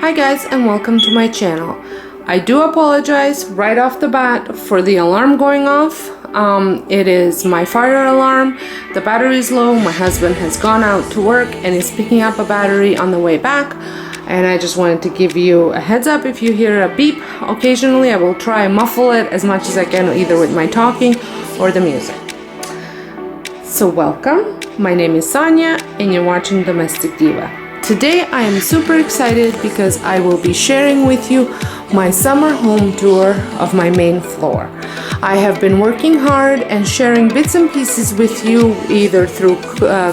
Hi guys, and welcome to my channel. I do apologize right off the bat for the alarm going off. It is my fire alarm. The battery is low. My husband has gone out to work and is picking up a battery on the way back. And I just wanted to give you a heads up if you hear a beep. Occasionally I will try and muffle it as much as I can, either with my talking or the music. So welcome. My name is Sonja and you're watching Domestic Diva. Today I am super excited because I will be sharing with you my summer home tour of my main floor. I have been working hard and sharing bits and pieces with you, either through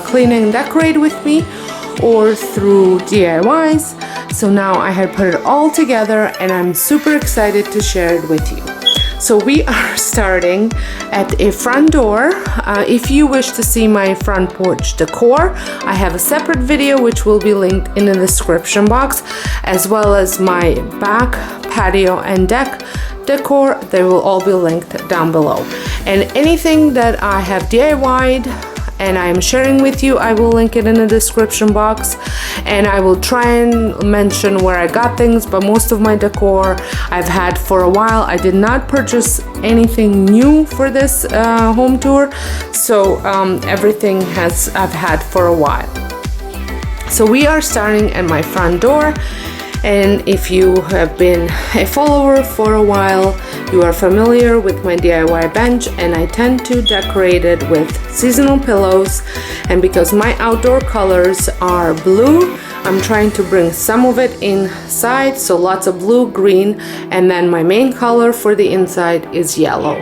clean and decorate with me or through DIYs. So now I had put it all together and I'm super excited to share it with you. So we are starting at a front door. If you wish to see my front porch decor, I have a separate video which will be linked in the description box, as well as my back patio and deck decor. They will all be linked down below. And anything that I have DIY'd and I'm sharing with you, I will link it in the description box, and I will try and mention where I got things, but most of my decor I've had for a while. I did not purchase anything new for this home tour, so everything I've had for a while. So we are starting at my front door, and if you have been a follower for a while, you are familiar with my DIY bench, and I tend to decorate it with seasonal pillows. And because my outdoor colors are blue, I'm trying to bring some of it inside, so lots of blue, green, and then my main color for the inside is yellow.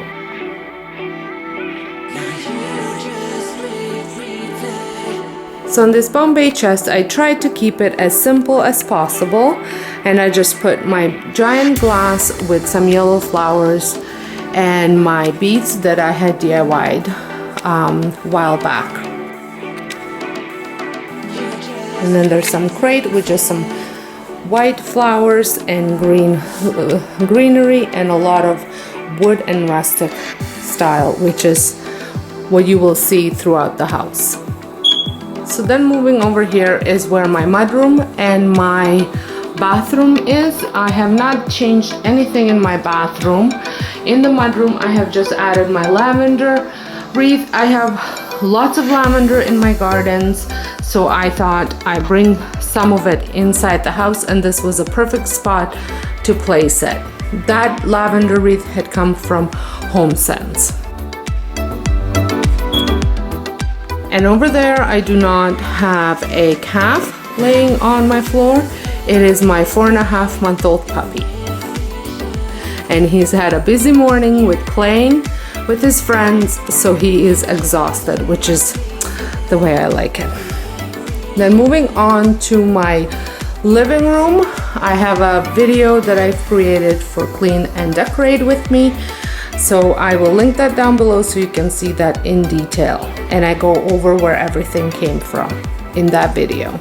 So on this Bombay chest, I tried to keep it as simple as possible, and I just put my giant glass with some yellow flowers and my beads that I had DIY'd a while back. And then there's some crate with just some white flowers and greenery and a lot of wood and rustic style, which is what you will see throughout the house. So then moving over here is where my mudroom and my bathroom is. I have not changed anything in my bathroom. In the mudroom, I have just added my lavender wreath. I have lots of lavender in my gardens, so I thought I'd bring some of it inside the house, and this was a perfect spot to place it. That lavender wreath had come from Home Sense. And over there, I do not have a calf laying on my floor. It is my 4.5-month-old puppy. And he's had a busy morning with playing with his friends, so he is exhausted, which is the way I like it. Then moving on to my living room, I have a video that I've created for clean and decorate with me. So I will link that down below so you can see that in detail. And I go over where everything came from in that video.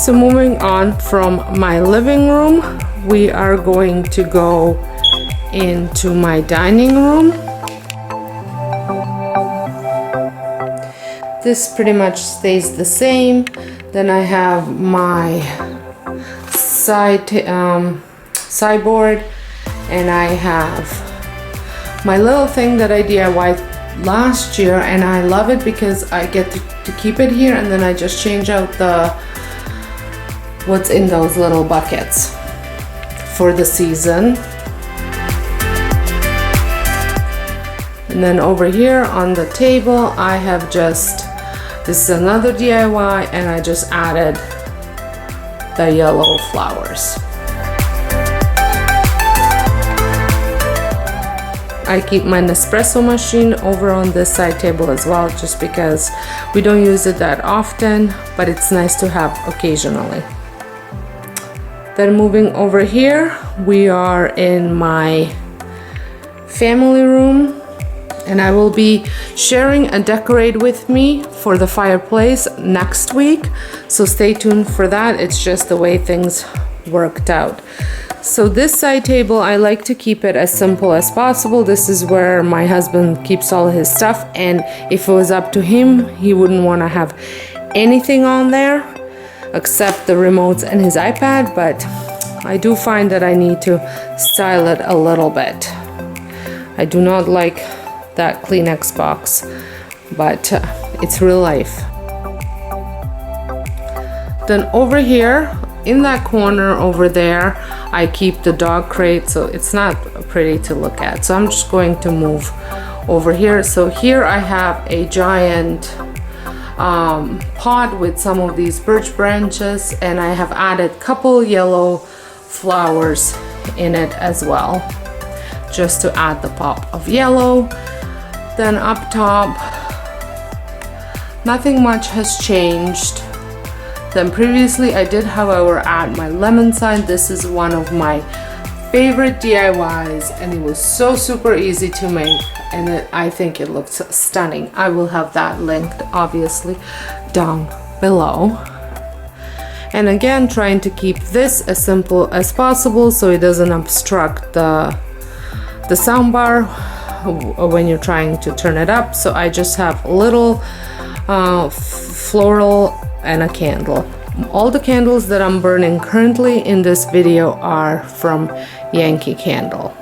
So moving on from my living room, we are going to go into my dining room. This pretty much stays the same. Then I have my sideboard, and I have my little thing that I DIY'd last year, and I love it because I get to keep it here, and then I just change out what's in those little buckets for the season. And then over here on the table I have this is another DIY, and I just added the yellow flowers. I keep my Nespresso machine over on this side table as well, just because we don't use it that often, but it's nice to have occasionally. Then moving over here, we are in my family room, and I will be sharing a decorate with me for the fireplace next week, so stay tuned for that. It's just the way things worked out. So this side table, I like to keep it as simple as possible. This is where my husband keeps all his stuff, and if it was up to him, he wouldn't want to have anything on there except the remotes and his iPad, but I do find that I need to style it a little bit. I do not like that Kleenex box, but it's real life. Then over here in that corner over there, I keep the dog crate, so it's not pretty to look at, so I'm just going to move over here. So here I have a giant pot with some of these birch branches, and I have added a couple yellow flowers in it as well, just to add the pop of yellow. Then up top, nothing much has changed. Then previously I did, however, add my lemon sign. This is one of my favorite DIYs, and it was so super easy to make, and I think it looks stunning. I will have that linked obviously down below. And again, trying to keep this as simple as possible so it doesn't obstruct the sound bar when you're trying to turn it up. So I just have a little floral and a candle. All the candles that I'm burning currently in this video are from Yankee Candle.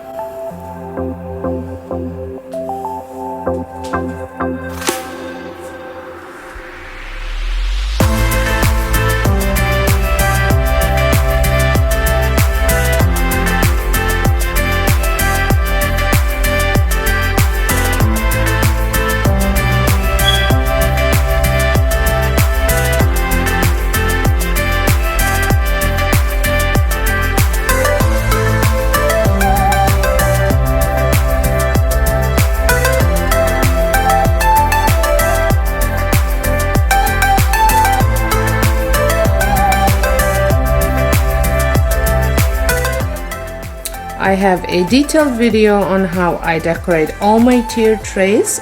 I have a detailed video on how I decorate all my tiered trays,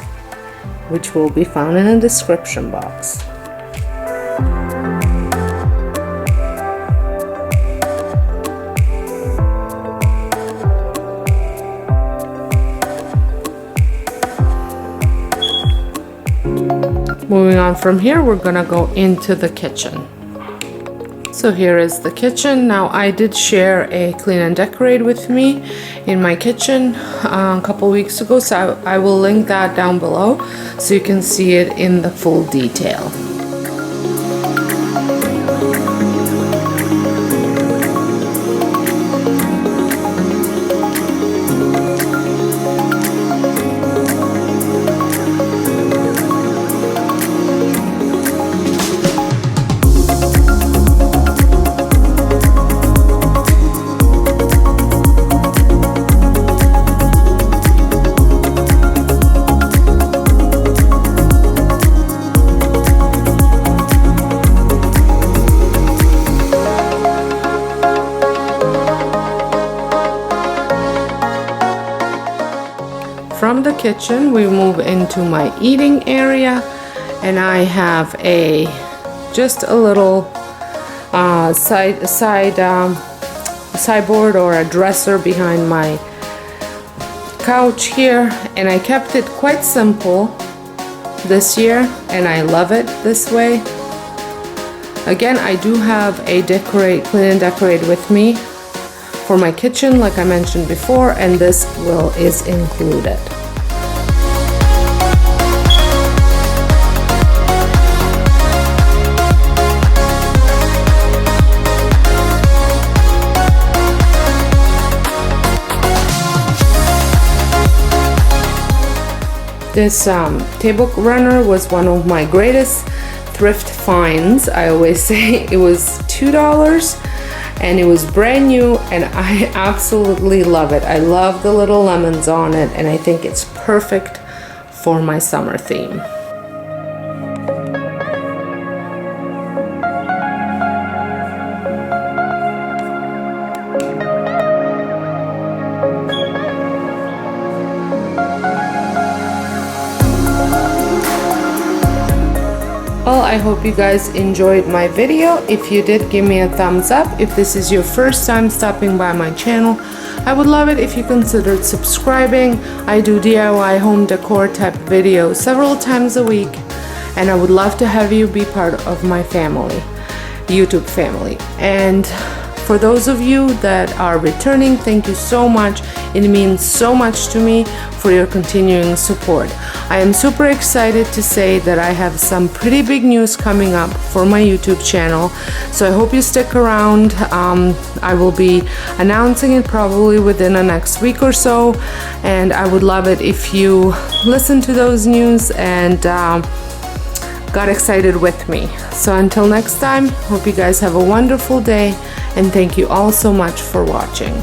which will be found in the description box. Moving on from here, we're gonna go into the kitchen. So here is the kitchen. Now I did share a clean and decorate with me in my kitchen a couple weeks ago, so I will link that down below so you can see it in the full detail. From the kitchen, we move into my eating area, and I have just a little side sideboard or a dresser behind my couch here, and I kept it quite simple this year, and I love it this way. Again, I do have a clean and decorate with me for my kitchen, like I mentioned before, and this is included. This table runner was one of my greatest thrift finds. I always say it was $2 and it was brand new, and I absolutely love it. I love the little lemons on it, and I think it's perfect for my summer theme. Well, I hope you guys enjoyed my video. If you did, give me a thumbs up. If this is your first time stopping by my channel, I would love it if you considered subscribing. I do DIY home decor type videos several times a week, and I would love to have you be part of my family, YouTube family. And for those of you that are returning, thank you so much. It means so much to me for your continuing support. I am super excited to say that I have some pretty big news coming up for my YouTube channel, so I hope you stick around. I will be announcing it probably within the next week or so, and I would love it if you listen to those news and got excited with me. So until next time, hope you guys have a wonderful day, and thank you all so much for watching.